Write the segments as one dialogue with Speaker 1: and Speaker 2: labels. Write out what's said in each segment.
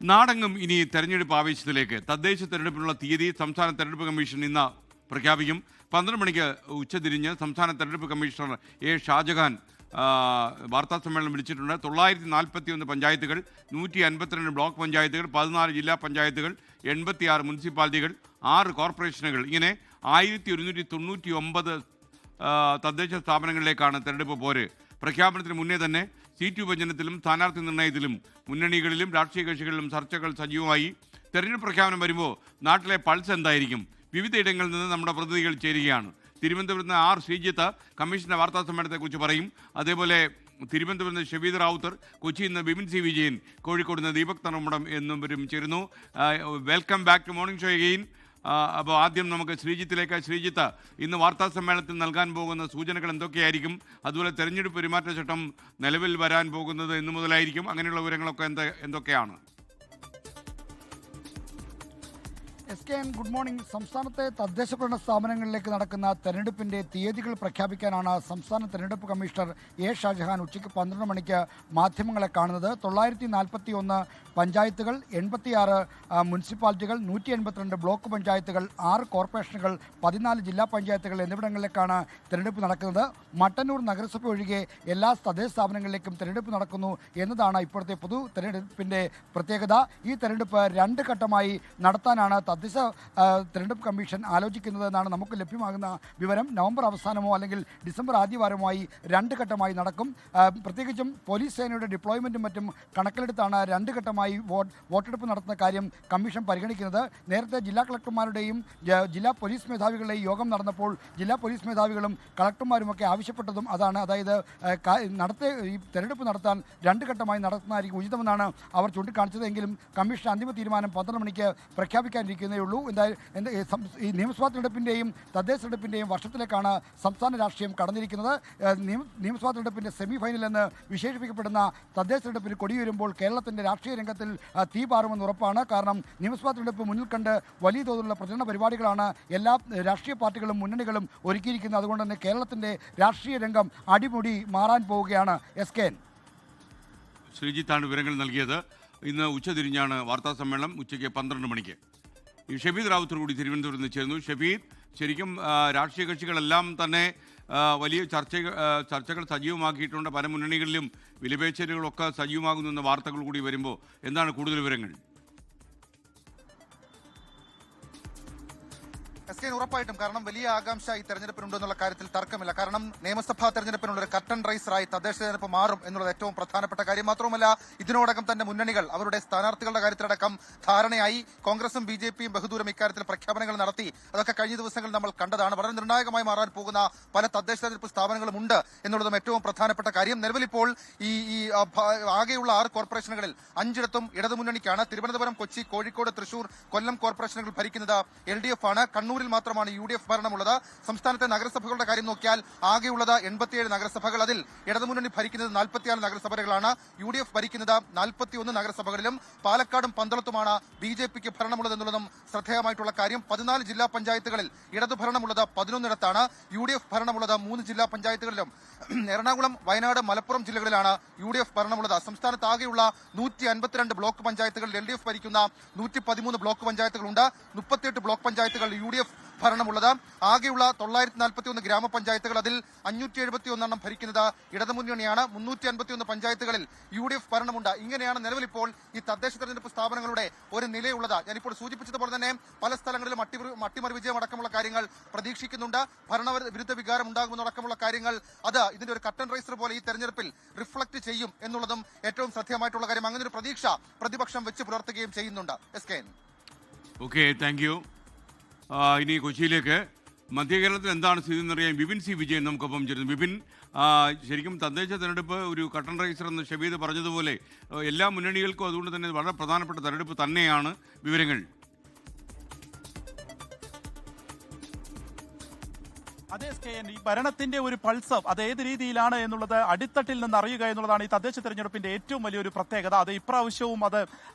Speaker 1: നാടെങ്ങും ഇനി തെരഞ്ഞെടുപ്പ് ആവേശത്തിലേക്ക്. തദ്ദേശ തെരഞ്ഞെടുപ്പിനുള്ള തീയതി സംസ്ഥാന തെരഞ്ഞെടുപ്പ് കമ്മീഷൻ ഇന്ന് പ്രഖ്യാപിക്കും. 12 മണിക്ക് ഉച്ചതിരിഞ്ഞ് സംസ്ഥാന തെരഞ്ഞെടുപ്പ് കമ്മീഷണർ എ ഷാജഹാൻ വാർത്താസമ്മേളനം വിളിച്ചിട്ടുണ്ട്. 941 പഞ്ചായത്തുകൾ, 152 ബ്ലോക്ക് പഞ്ചായത്തുകൾ, 14 ജില്ലാ പഞ്ചായത്തുകൾ, 86 മുനിസിപ്പാലിറ്റികൾ, 6 കോർപ്പറേഷനുകൾ, ഇങ്ങനെ 1199 തദ്ദേശ സ്ഥാപനങ്ങളിലേക്കാണ് തെരഞ്ഞെടുപ്പ് പോര്. പ്രഖ്യാപനത്തിന് മുന്നേ തന്നെ സീറ്റ് വിഭജനത്തിലും സ്ഥാനാർത്ഥി നിർണയത്തിലും മുന്നണികളിലും രാഷ്ട്രീയ കക്ഷികളിലും ചർച്ചകൾ സജീവമായി. തെരഞ്ഞെടുപ്പ് പ്രഖ്യാപനം വരുമ്പോൾ നാട്ടിലെ പൾസ് എന്തായിരിക്കും? വിവിധയിടങ്ങളിൽ നിന്ന് നമ്മുടെ പ്രതിനിധികൾ ചേരുകയാണ്. തിരുവനന്തപുരത്ത് നിന്ന് ആർ ശ്രീജിത്ത് കമ്മീഷന്റെ വാർത്താ സമ്മേളനത്തെക്കുറിച്ച് പറയും. അതേപോലെ തിരുവനന്തപുരത്ത് നിന്ന് ഷബീദ് റാവുത്തർ, കൊച്ചിയിൽ നിന്ന് ബിപിൻ സി വിജയൻ, കോഴിക്കോട് നിന്ന് ദീപക് തറമുടം എന്നിവരും ചേരുന്നു. Welcome back to morning show again. അപ്പോൾ ആദ്യം നമുക്ക് ശ്രീജിത്തിലേക്ക്. ശ്രീജിത്ത്, ഇന്ന് വാർത്താ സമ്മേളനത്തിൽ നൽകാൻ പോകുന്ന സൂചനകൾ എന്തൊക്കെയായിരിക്കും? അതുപോലെ തെരഞ്ഞെടുപ്പ് പെരുമാറ്റച്ചട്ടം നിലവിൽ വരാൻ പോകുന്നത് എന്ന് മുതലായിരിക്കും. അങ്ങനെയുള്ള വിവരങ്ങളൊക്കെ എന്തൊക്കെയാണ്?
Speaker 2: SKN, good morning. സംസ്ഥാനത്തെ തദ്ദേശ ഭരണ സ്ഥാപനങ്ങളിലേക്ക് നടക്കുന്ന തെരഞ്ഞെടുപ്പിന്റെ തീയതികൾ പ്രഖ്യാപിക്കാനാണ് സംസ്ഥാന തെരഞ്ഞെടുപ്പ് കമ്മീഷണർ എ ഷാജഹാൻ ഉച്ചയ്ക്ക് 12 മണിക്ക് മാധ്യമങ്ങളെ കാണുന്നത്. 941 പഞ്ചായത്തുകൾ, 86 മുനിസിപ്പാലിറ്റികൾ, 182 ബ്ലോക്ക് പഞ്ചായത്തുകൾ, 6 കോർപ്പറേഷനുകൾ, 14 ജില്ലാ പഞ്ചായത്തുകൾ എന്നിവിടങ്ങളിലേക്കാണ് തെരഞ്ഞെടുപ്പ് നടക്കുന്നത്. മട്ടന്നൂർ നഗരസഭ ഒഴികെ എല്ലാ തദ്ദേശ സ്ഥാപനങ്ങളിലേക്കും തെരഞ്ഞെടുപ്പ് നടക്കുന്നു എന്നതാണ് ഇപ്പോഴത്തെ പൊതു തെരഞ്ഞെടുപ്പിന്റെ പ്രത്യേകത. ഈ തെരഞ്ഞെടുപ്പ് 2 ഘട്ടമായി നടത്താനാണ് തദ്ദേശ തെരഞ്ഞെടുപ്പ് കമ്മീഷൻ ആലോചിക്കുന്നതെന്നാണ് നമുക്ക് ലഭ്യമാകുന്ന വിവരം. നവംബർ അവസാനമോ അല്ലെങ്കിൽ ഡിസംബർ ആദ്യവാരമായി 2 ഘട്ടമായി നടക്കും. പ്രത്യേകിച്ചും പോലീസ് സേനയുടെ ഡിപ്ലോയ്മെൻറ്റും മറ്റും കണക്കിലെടുത്താണ് 2 ഘട്ടമായി വോട്ടെടുപ്പ് നടത്തുന്ന കാര്യം കമ്മീഷൻ പരിഗണിക്കുന്നത്. നേരത്തെ ജില്ലാ കളക്ടർമാരുടെയും ജില്ലാ പോലീസ് മേധാവികളുടെയും യോഗം നടന്നപ്പോൾ ജില്ലാ പോലീസ് മേധാവികളും കളക്ടർമാരുമൊക്കെ ആവശ്യപ്പെട്ടതും അതാണ്. അതായത് ഈ തെരഞ്ഞെടുപ്പ് നടത്താൻ 2 ഘട്ടമായി നടത്തുന്നതായിരിക്കും ഉചിതമെന്നാണ് അവർ ചൂണ്ടിക്കാണിച്ചതെങ്കിലും കമ്മീഷൻ അന്തിമ തീരുമാനം 12 മണിക്ക് പ്രഖ്യാപിക്കാനിരിക്കുന്നേ ഉള്ളൂ. ഈ നിയമസഭാ തെരഞ്ഞെടുപ്പിൻ്റെയും തദ്ദേശ തെരഞ്ഞെടുപ്പിൻ്റെയും വർഷത്തിലേക്കാണ് സംസ്ഥാന രാഷ്ട്രീയം കടന്നിരിക്കുന്നത്. നിയമസഭാ തെരഞ്ഞെടുപ്പിൻ്റെ സെമി ഫൈനൽ എന്ന് വിശേഷിപ്പിക്കപ്പെടുന്ന തദ്ദേശ തെരഞ്ഞെടുപ്പിന് കൊടിയുയരുമ്പോൾ കേരളത്തിൻ്റെ രാഷ്ട്രീയ രംഗത്തിൽ തീ പാറുമെന്ന് ഉറപ്പാണ്. കാരണം നിയമസഭാ തെരഞ്ഞെടുപ്പ് മുന്നിൽ കണ്ട് വലിയ തോതിലുള്ള പ്രചരണ പരിപാടികളാണ് എല്ലാ രാഷ്ട്രീയ പാർട്ടികളും മുന്നണികളും ഒരുക്കിയിരിക്കുന്നത്. അതുകൊണ്ട് തന്നെ കേരളത്തിൻ്റെ രാഷ്ട്രീയ രംഗം അടിമുടി മാറാൻ പോവുകയാണ്. SKN.
Speaker 1: ശ്രീജിത്താണ് വിവരങ്ങൾ നൽകിയത്. ഇന്ന് ഉച്ചതിരിഞ്ഞാണ് വാർത്താ സമ്മേളനം, ഉച്ചയ്ക്ക് 12 മണിക്ക്. ഈ ഷബീദ് റാവുത്തർ കൂടി തിരുവനന്തപുരത്ത് നിന്ന് ചേർന്നു. ഷബീദ്, ശരിക്കും രാഷ്ട്രീയ കക്ഷികളെല്ലാം തന്നെ വലിയ ചർച്ചകൾ സജീവമാക്കിയിട്ടുണ്ട്. പല മുന്നണികളിലും വിലപേശലുകളൊക്കെ സജീവമാകുന്ന വാർത്തകൾ കൂടി വരുമ്പോൾ എന്താണ് കൂടുതൽ വിവരങ്ങൾ?
Speaker 3: SKN, ഉറപ്പായിട്ടും. കാരണം വലിയ ആകാംക്ഷ ഈ തെരഞ്ഞെടുപ്പിനുണ്ടെന്നുള്ള കാര്യത്തിൽ തർക്കമില്ല. കാരണം നിയമസഭാ തെരഞ്ഞെടുപ്പിനുള്ള ഒരു കർട്ടൻ റൈസറായി തദ്ദേശ തെരഞ്ഞെടുപ്പ് മാറും എന്നുള്ളത് ഏറ്റവും പ്രധാനപ്പെട്ട കാര്യം. മാത്രവുമല്ല, ഇതിനോടകം തന്നെ മുന്നണികൾ അവരുടെ സ്ഥാനാർത്ഥികളുടെ കാര്യത്തിലടക്കം ധാരണയായി. കോൺഗ്രസും BJPയും ബഹുദൂരം ഇക്കാര്യത്തിൽ പ്രഖ്യാപനങ്ങൾ നടത്തി. അതൊക്കെ കഴിഞ്ഞ ദിവസങ്ങളിൽ നമ്മൾ കണ്ടതാണ്. വളരെ നിർണായകമായി മാറാൻ പോകുന്ന പല തദ്ദേശ തെരഞ്ഞെടുപ്പ് സ്ഥാപനങ്ങളും ഉണ്ട് എന്നുള്ളതും ഏറ്റവും പ്രധാനപ്പെട്ട കാര്യം. നിലവിലിപ്പോൾ ഈ ആകെയുള്ള 6 കോർപ്പറേഷനുകളിൽ 5ഇടത്തും ഇടതുമുന്നണിക്കാണ്. തിരുവനന്തപുരം, കൊച്ചി, കോഴിക്കോട്, തൃശൂർ, കൊല്ലം കോർപ്പറേഷനുകൾ ഭരിക്കുന്നത് LDF ആണ്. കണ്ണൂരിൽ മാത്രമാണ് UDF ഭരണമുള്ളത്. സംസ്ഥാനത്തെ നഗരസഭകളുടെ കാര്യം നോക്കിയാൽ ആകെയുള്ളത് 87 നഗരസഭകൾ. അതിൽ ഇടതുമുന്നണി ഭരിക്കുന്നത് 44 നഗരസഭകളാണ്. UDF ഭരിക്കുന്നത് 41 നഗരസഭകളിലും. പാലക്കാടും പന്തളത്തുമാണ് BJPക്ക് ഭരണമുള്ളത് എന്നുള്ളതും ശ്രദ്ധേയമായിട്ടുള്ള കാര്യം. 14 ജില്ലാ പഞ്ചായത്തുകളിൽ ഇടതുഭരണമുള്ളത് 11ഇടത്താണ്. UDF ഭരണമുള്ളത് 3 ജില്ലാ പഞ്ചായത്തുകളിലും. എറണാകുളം, വയനാട്, മലപ്പുറം ജില്ലകളിലാണ് UDF ഭരണമുള്ളത്. സംസ്ഥാനത്ത് ആകെയുള്ള 152 ബ്ലോക്ക് പഞ്ചായത്തുകളിൽ LDF ഭരിക്കുന്ന 113 ബ്ലോക്ക് പഞ്ചായത്തുകളുണ്ട്. 38 ബ്ലോക്ക് പഞ്ചായത്തുകൾ UDF ഭരണമുള്ളത്. ആകെയുള്ള 941 ഗ്രാമപഞ്ചായത്തുകൾ. അതിൽ 571 ഭരിക്കുന്നത് ഇടതുമുന്നണിയാണ്. 351 പഞ്ചായത്തുകളിൽ UDF ഭരണമുണ്ട്. ഇങ്ങനെയാണ് നിലവിലിപ്പോൾ ഈ തദ്ദേശ തെരഞ്ഞെടുപ്പ് സ്ഥാപനങ്ങളുടെ ഒരു നിലയുള്ളത്. ഞാനിപ്പോൾ സൂചിപ്പിച്ചതുപോലെ തന്നെ പല സ്ഥലങ്ങളിലും അട്ടിമറി വിജയം അടക്കമുള്ള കാര്യങ്ങൾ പ്രതീക്ഷിക്കുന്നുണ്ട്. ഭരണവിരുദ്ധ വികാരം ഉണ്ടാകുമെന്നടക്കമുള്ള കാര്യങ്ങൾ അത് ഇതിന്റെ ഒരു കട്ടൻ റൈസർ പോലെ ഈ തെരഞ്ഞെടുപ്പിൽ റിഫ്ലക്ട് ചെയ്യും എന്നുള്ളതും ഏറ്റവും ശ്രദ്ധേയമായിട്ടുള്ള കാര്യം. അങ്ങനെ ഒരു പ്രതീക്ഷ പ്രതിപക്ഷം വെച്ച് പുലർത്തുകയും ചെയ്യുന്നുണ്ട്. SKN.
Speaker 1: Okay, thank you. ഇനി കൊച്ചിയിലേക്ക്. മധ്യ കേരളത്തിൽ എന്താണ് സ്ഥിതി എന്നറിയാൻ ബിപിൻ സി വിജയൻ നമുക്കൊപ്പം ചേരുന്നു. ബിപിൻ, ശരിക്കും തദ്ദേശ തെരഞ്ഞെടുപ്പ് ഒരു കട്ടൻ റൈസർ എന്ന് ഷബീദ് പറഞ്ഞതുപോലെ എല്ലാ മുന്നണികൾക്കും അതുകൊണ്ട് തന്നെ വളരെ പ്രധാനപ്പെട്ട തെരഞ്ഞെടുപ്പ് തന്നെയാണ്. വിവരങ്ങൾ?
Speaker 4: അതേ SKN, ഈ ഭരണത്തിന്റെ ഒരു പൾസ് അത് ഏത് രീതിയിലാണ് എന്നുള്ളത് അടിത്തട്ടിൽ നിന്ന് അറിയുക എന്നുള്ളതാണ് ഈ തദ്ദേശ തെരഞ്ഞെടുപ്പിന്റെ ഏറ്റവും വലിയൊരു പ്രത്യേകത. അത് ഇപ്രാവശ്യവും അത്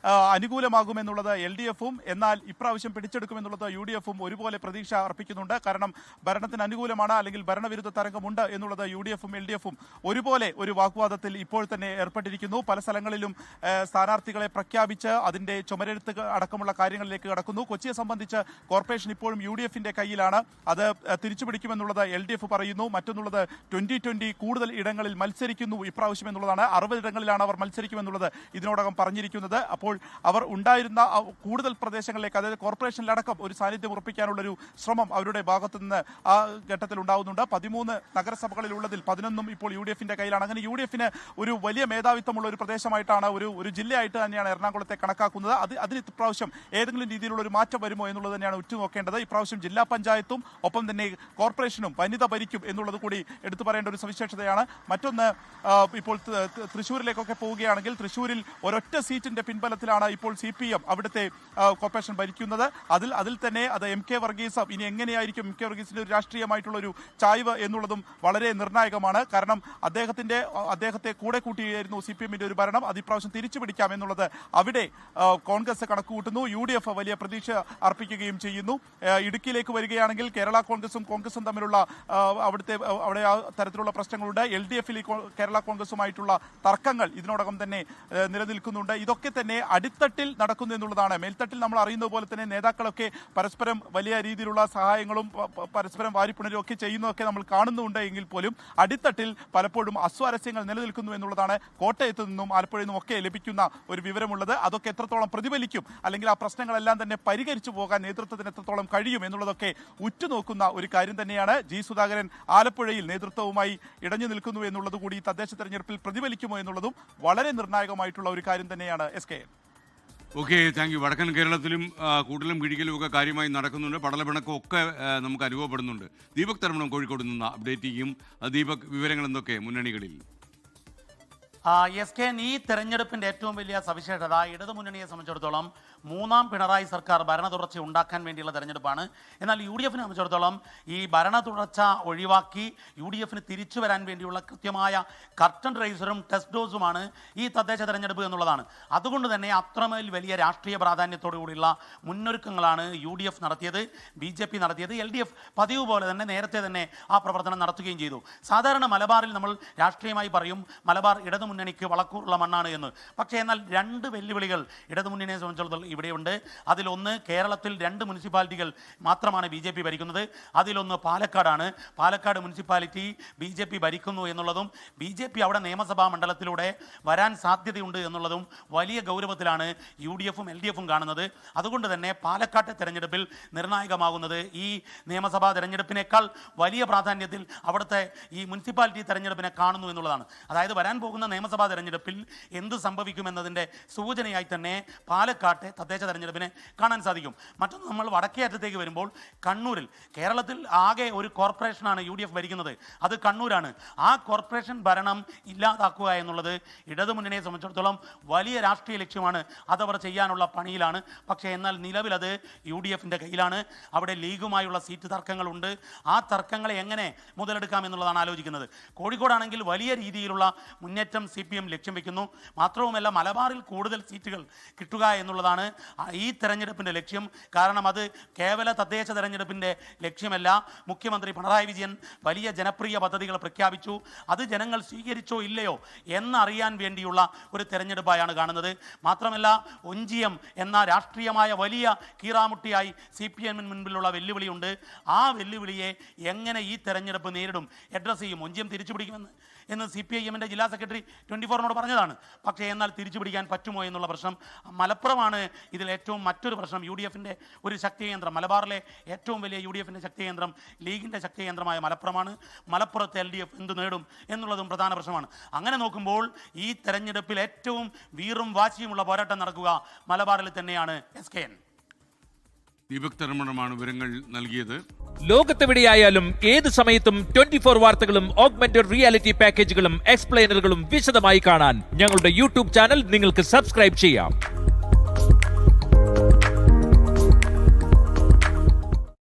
Speaker 4: അനുകൂലമാകുമെന്നുള്ളത് LDF-ഉം എന്നാൽ ഇപ്രാവശ്യം പിടിച്ചെടുക്കുമെന്നുള്ളത് UDF-ഉം ഒരുപോലെ പ്രതീക്ഷ അർപ്പിക്കുന്നുണ്ട്. കാരണം ഭരണത്തിന് അനുകൂലമാണ് അല്ലെങ്കിൽ ഭരണവിരുദ്ധ തരംഗമുണ്ട് എന്നുള്ളത് UDF-ഉം LDF-ഉം ഒരുപോലെ ഒരു വാഗ്വാദത്തിൽ ഇപ്പോൾ തന്നെ ഏർപ്പെട്ടിരിക്കുന്നു. പല സ്ഥലങ്ങളിലും സ്ഥാനാർത്ഥികളെ പ്രഖ്യാപിച്ച് അതിന്റെ ചുമരെഴുത്ത് അടക്കമുള്ള കാര്യങ്ങളിലേക്ക് കടക്കുന്നു. കൊച്ചിയെ സംബന്ധിച്ച് കോർപ്പറേഷൻ ഇപ്പോഴും UDF-ന്റെ കയ്യിലാണ്. അത് തിരിച്ചുപിടിക്കുമെന്നുള്ളത് LDF പറയുന്നു. മറ്റൊന്നുള്ളത് 2020 കൂടുതൽ ഇടങ്ങളിൽ മത്സരിക്കുന്നു ഇപ്രാവശ്യം എന്നുള്ളതാണ്. 60 ഇടങ്ങളിലാണ് അവർ മത്സരിക്കുമെന്നുള്ളത് ഇതിനോടകം പറഞ്ഞിരിക്കുന്നത്. അപ്പോൾ അവർ ഉണ്ടായിരുന്ന കൂടുതൽ പ്രദേശങ്ങളിലേക്ക്, അതായത് കോർപ്പറേഷനിലടക്കം ഒരു സാന്നിധ്യം ഉറപ്പിക്കാനുള്ളൊരു ശ്രമം അവരുടെ ഭാഗത്തു നിന്ന് ആ ഘട്ടത്തിൽ ഉണ്ടാവുന്നുണ്ട്. 13 നഗരസഭകളിലുള്ളതിൽ 11 ഇപ്പോൾ UDF-ന്റെ കയ്യിലാണ്. അങ്ങനെ UDF-ന് ഒരു വലിയ മേധാവിത്വമുള്ള ഒരു പ്രദേശമായിട്ടാണ്, ഒരു ജില്ലയായിട്ട് തന്നെയാണ് എറണാകുളത്തെ കണക്കാക്കുന്നത്. അതിന് ഇപ്രാവശ്യം ഏതെങ്കിലും രീതിയിലുള്ള ഒരു മാറ്റം വരുമോ എന്നുള്ളത് തന്നെയാണ് ഉറ്റുനോക്കേണ്ടത്. ഇപ്രാവശ്യം ജില്ലാ പഞ്ചായത്തും ഒപ്പം തന്നെ കോർപ്പറേഷനും വനിത ഭരിക്കും എന്നുള്ളത് കൂടി എടുത്തു പറയേണ്ട ഒരു സവിശേഷതയാണ്. മറ്റൊന്ന്, ഇപ്പോൾ തൃശ്ശൂരിലേക്കൊക്കെ പോവുകയാണെങ്കിൽ തൃശ്ശൂരിൽ ഒരൊറ്റ സീറ്റിന്റെ പിൻബലത്തിലാണ് ഇപ്പോൾ CPM അവിടുത്തെ കോർപ്പറേഷൻ ഭരിക്കുന്നത്. അതിൽ തന്നെ അത് MK വർഗീസ് ഇനി എങ്ങനെയായിരിക്കും MK വർഗീസിന്റെ ഒരു രാഷ്ട്രീയമായിട്ടുള്ള ഒരു ചായ്വ് എന്നുള്ളതും വളരെ നിർണായകമാണ്. കാരണം അദ്ദേഹത്തെ കൂടെ കൂട്ടിയായിരുന്നു CPM-ന്റെ ഒരു ഭരണം. അത് ഇപ്രാവശ്യം തിരിച്ചു പിടിക്കാം എന്നുള്ളത് അവിടെ കോൺഗ്രസ് കണക്കുകൂട്ടുന്നു. UDF വലിയ പ്രതീക്ഷ അർപ്പിക്കുകയും ചെയ്യുന്നു. ഇടുക്കിയിലേക്ക് വരികയാണെങ്കിൽ കേരള കോൺഗ്രസും തമ്മിലുള്ള അവിടെ ആ തരത്തിലുള്ള പ്രശ്നങ്ങളുണ്ട്. LDF-ൽ കേരള കോൺഗ്രസുമായിട്ടുള്ള തർക്കങ്ങൾ ഇതിനോടകം തന്നെ നിലനിൽക്കുന്നുണ്ട്. ഇതൊക്കെ തന്നെ അടിത്തട്ടിൽ നടക്കുന്നു എന്നുള്ളതാണ്. മേൽത്തട്ടിൽ നമ്മൾ അറിയുന്നത് പോലെ തന്നെ നേതാക്കളൊക്കെ പരസ്പരം വലിയ രീതിയിലുള്ള സഹായങ്ങളും പരസ്പരം വാരിപ്പുണരും ഒക്കെ ചെയ്യുന്നതൊക്കെ നമ്മൾ കാണുന്നുണ്ട് എങ്കിൽ പോലും അടിത്തട്ടിൽ പലപ്പോഴും അസ്വാരസ്യങ്ങൾ നിലനിൽക്കുന്നു എന്നുള്ളതാണ് കോട്ടയത്ത് നിന്നും ആലപ്പുഴയിൽ നിന്നും ഒക്കെ ലഭിക്കുന്ന ഒരു വിവരമുള്ളത്. അതൊക്കെ എത്രത്തോളം പ്രതിഫലിക്കും അല്ലെങ്കിൽ ആ പ്രശ്നങ്ങളെല്ലാം തന്നെ പരിഹരിച്ചു പോകാൻ നേതൃത്വത്തിന് എത്രത്തോളം കഴിയും എന്നുള്ളതൊക്കെ ഉറ്റുനോക്കുന്ന ഒരു കാര്യം തന്നെയാണ്. G. സുധാകരൻ ആലപ്പുഴയിൽ നേതൃത്വവുമായി ഇടഞ്ഞു നിൽക്കുന്നു എന്നുള്ളത് കൂടി തദ്ദേശ തെരഞ്ഞെടുപ്പിൽ പ്രതിഫലിക്കുമോ എന്നുള്ളതും വളരെ നിർണായകമായിട്ടുള്ള ഒരു കാര്യം തന്നെയാണ് SKN.
Speaker 1: Okay, thank you. വടക്കൻ കേരളത്തിലും കൂട്ടലും കിഴിക്കലും ഒക്കെ കാര്യമായി നടക്കുന്നുണ്ട്. പടലപ്പിണക്കം ഒക്കെ നമുക്ക് അനുഭവപ്പെടുന്നുണ്ട്. ദീപക് തരമണം കോഴിക്കോട് നിന്ന് അപ്ഡേറ്റ് ചെയ്യും. ദീപക്, വിവരങ്ങൾ എന്തൊക്കെ മുന്നണികളിൽ?
Speaker 5: SKN, ഈ തെരഞ്ഞെടുപ്പിന്റെ ഏറ്റവും വലിയ സവിശേഷത ഇടതുമുന്നണിയെ സംബന്ധിച്ചിടത്തോളം മൂന്നാം പിണറായി സർക്കാർ ഭരണ തുടർച്ച ഉണ്ടാക്കാൻ വേണ്ടിയുള്ള തെരഞ്ഞെടുപ്പാണ്. എന്നാൽ UDF-നെ സംബന്ധിച്ചിടത്തോളം ഈ ഭരണ തുടർച്ച ഒഴിവാക്കി UDF-ന് തിരിച്ചു വരാൻ വേണ്ടിയുള്ള കൃത്യമായ കർട്ടൻ റൈസറും ടെസ്റ്റ് ഡോസുമാണ് ഈ തദ്ദേശ തെരഞ്ഞെടുപ്പ് എന്നുള്ളതാണ്. അതുകൊണ്ട് തന്നെ അത്രമേൽ വലിയ രാഷ്ട്രീയ പ്രാധാന്യത്തോടു കൂടിയുള്ള മുന്നൊരുക്കങ്ങളാണ് UDF നടത്തിയത്, BJP നടത്തിയത്. LDF പതിവ് പോലെ തന്നെ നേരത്തെ തന്നെ ആ പ്രവർത്തനം നടത്തുകയും ചെയ്തു. സാധാരണ മലബാറിൽ നമ്മൾ രാഷ്ട്രീയമായി പറയും മലബാർ ഇടതുമുന്നണിക്ക് വളക്കൂറുള്ള മണ്ണാണ് എന്ന്. പക്ഷേ എന്നാൽ 2 വെല്ലുവിളികൾ ഇടതുമുന്നണിയെ സംബന്ധിച്ചിടത്തോളം ഇവിടെയുണ്ട്. അതിലൊന്ന്, കേരളത്തിൽ 2 മുനിസിപ്പാലിറ്റികൾ മാത്രമാണ് BJP ഭരിക്കുന്നത്. അതിലൊന്ന് പാലക്കാടാണ്. പാലക്കാട് മുനിസിപ്പാലിറ്റി BJP ഭരിക്കുന്നു എന്നുള്ളതും BJP അവിടെ നിയമസഭാ മണ്ഡലത്തിലൂടെ വരാൻ സാധ്യതയുണ്ട് എന്നുള്ളതും വലിയ ഗൗരവത്തിലാണ് UDF-ഉം LDF-ഉം കാണുന്നത്. അതുകൊണ്ട് തന്നെ പാലക്കാട്ടെ തെരഞ്ഞെടുപ്പിൽ നിർണായകമാകുന്നത് ഈ നിയമസഭാ തെരഞ്ഞെടുപ്പിനേക്കാൾ വലിയ പ്രാധാന്യത്തിൽ അവിടുത്തെ ഈ മുനിസിപ്പാലിറ്റി തെരഞ്ഞെടുപ്പിനെ കാണുന്നു എന്നുള്ളതാണ്. അതായത് വരാൻ പോകുന്ന നിയമസഭാ തെരഞ്ഞെടുപ്പിൽ എന്ത് സംഭവിക്കുമെന്നതിൻ്റെ സൂചനയായി തന്നെ പാലക്കാട്ടെ തദ്ദേശ തെരഞ്ഞെടുപ്പിനെ കാണാൻ സാധിക്കും. മറ്റൊന്ന്, നമ്മൾ വടക്കേ അറ്റത്തേക്ക് വരുമ്പോൾ കണ്ണൂരിൽ, കേരളത്തിൽ ആകെ ഒരു കോർപ്പറേഷനാണ് UDF ഭരിക്കുന്നത്, അത് കണ്ണൂരാണ്. ആ കോർപ്പറേഷൻ ഭരണം ഇല്ലാതാക്കുക എന്നുള്ളത് ഇടതുമുന്നണിയെ സംബന്ധിച്ചിടത്തോളം വലിയ രാഷ്ട്രീയ ലക്ഷ്യമാണ്. അതവർ ചെയ്യാനുള്ള പണിയിലാണ്. പക്ഷേ എന്നാൽ നിലവിൽ അത് UDF-ന്റെ കയ്യിലാണ്. അവിടെ ലീഗുമായുള്ള സീറ്റ് തർക്കങ്ങളുണ്ട്. ആ തർക്കങ്ങളെ എങ്ങനെ മുതലെടുക്കാം എന്നുള്ളതാണ് ആലോചിക്കുന്നത്. കോഴിക്കോടാണെങ്കിൽ വലിയ രീതിയിലുള്ള മുന്നേറ്റം CPM ലക്ഷ്യം വെക്കുന്നു. മാത്രവുമല്ല മലബാറിൽ കൂടുതൽ സീറ്റുകൾ കിട്ടുക എന്നുള്ളതാണ് ഈ തെരഞ്ഞെടുപ്പിൻ്റെ ലക്ഷ്യം. കാരണം അത് കേവല തദ്ദേശ തെരഞ്ഞെടുപ്പിൻ്റെ ലക്ഷ്യമല്ല. മുഖ്യമന്ത്രി പിണറായി വിജയൻ വലിയ ജനപ്രിയ പദ്ധതികൾ പ്രഖ്യാപിച്ചു. അത് ജനങ്ങൾ സ്വീകരിച്ചോ ഇല്ലയോ എന്നറിയാൻ വേണ്ടിയുള്ള ഒരു തെരഞ്ഞെടുപ്പായാണ് കാണുന്നത്. മാത്രമല്ല ഒഞ്ചിയം എന്ന രാഷ്ട്രീയമായ വലിയ കീറാമുട്ടിയായി CPM-ന് മുൻപിലുള്ള വെല്ലുവിളിയുണ്ട്. ആ വെല്ലുവിളിയെ എങ്ങനെ ഈ തെരഞ്ഞെടുപ്പ് നേരിടും, അഡ്രസ്സ് ചെയ്യും? ഒഞ്ചിയം തിരിച്ചുപിടിക്കുമെന്ന് CPIM-ന്റെ ജില്ലാ സെക്രട്ടറി 24-നോട് പറഞ്ഞതാണ്. പക്ഷേ എന്നാൽ തിരിച്ചുപിടിക്കാൻ പറ്റുമോ എന്നുള്ള പ്രശ്നം. മലപ്പുറമാണ് ഇതിൽ ഏറ്റവും മറ്റൊരു പ്രശ്നം. UDF-ന്റെ ഒരു ശക്തി കേന്ദ്രം, മലബാറിലെ ഏറ്റവും വലിയ UDF-ന്റെ ശക്തി കേന്ദ്രം, ലീഗിൻ്റെ ശക്തി കേന്ദ്രമായ മലപ്പുറമാണ്. മലപ്പുറത്തെ LDF എന്ത് നേടും എന്നുള്ളതും പ്രധാന പ്രശ്നമാണ്. അങ്ങനെ നോക്കുമ്പോൾ ഈ തെരഞ്ഞെടുപ്പിൽ ഏറ്റവും വീറും വാശിയുമുള്ള പോരാട്ടം നടക്കുക മലബാറിൽ തന്നെയാണ്. SKN.
Speaker 1: ദീപക് തരമണമാണ് വിവരങ്ങൾ നൽകിയത്.
Speaker 6: ലോകത്തെവിടെയായാലും ഏത് സമയത്തും 24 വാർത്തകളും ഓഗ്മെന്റഡ് റിയാലിറ്റി പാക്കേജുകളും എക്സ്പ്ലെയിനറുകളും വിശദമായി കാണാൻ ഞങ്ങളുടെ YouTube ചാനൽ നിങ്ങൾക്ക് സബ്സ്ക്രൈബ് ചെയ്യാം.